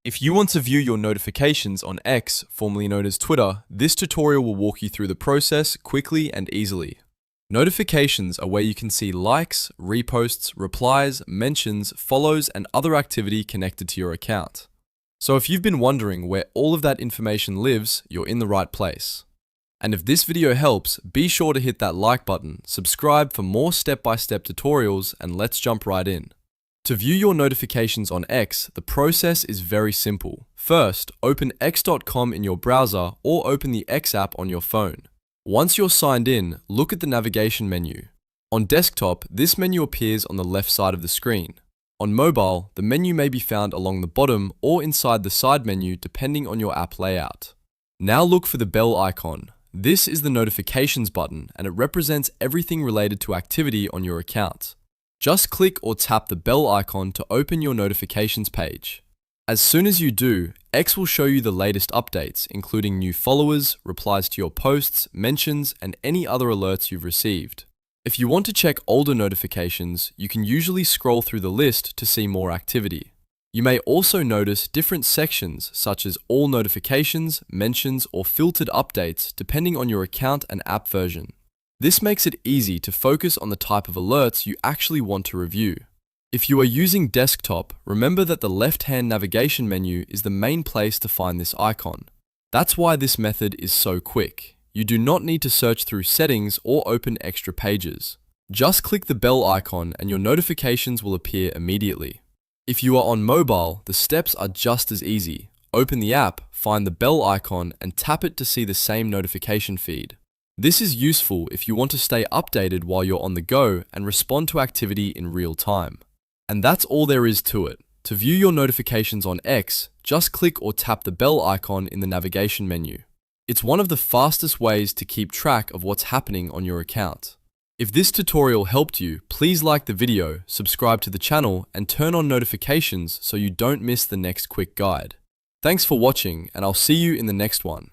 If you want to view your notifications on X, formerly known as Twitter, this tutorial will walk you through the process quickly and easily. Notifications are where you can see likes, reposts, replies, mentions, follows, and other activity connected to your account. So if you've been wondering where all of that information lives, you're in the right place. And if this video helps, be sure to hit that like button, subscribe for more step-by-step tutorials, and let's jump right in. To view your notifications on X, the process is very simple. First, open x.com in your browser or open the X app on your phone. Once you're signed in, look at the navigation menu. On desktop, this menu appears on the left side of the screen. On mobile, the menu may be found along the bottom or inside the side menu depending on your app layout. Now look for the bell icon. This is the notifications button and it represents everything related to activity on your account. Just click or tap the bell icon to open your notifications page. As soon as you do, X will show you the latest updates, including new followers, replies to your posts, mentions, and any other alerts you've received. If you want to check older notifications, you can usually scroll through the list to see more activity. You may also notice different sections such as all notifications, mentions, or filtered updates depending on your account and app version. This makes it easy to focus on the type of alerts you actually want to review. If you are using desktop, remember that the left-hand navigation menu is the main place to find this icon. That's why this method is so quick. You do not need to search through settings or open extra pages. Just click the bell icon and your notifications will appear immediately. If you are on mobile, the steps are just as easy. Open the app, find the bell icon, and tap it to see the same notification feed. This is useful if you want to stay updated while you're on the go and respond to activity in real time. And that's all there is to it. To view your notifications on X, just click or tap the bell icon in the navigation menu. It's one of the fastest ways to keep track of what's happening on your account. If this tutorial helped you, please like the video, subscribe to the channel, and turn on notifications so you don't miss the next quick guide. Thanks for watching, and I'll see you in the next one.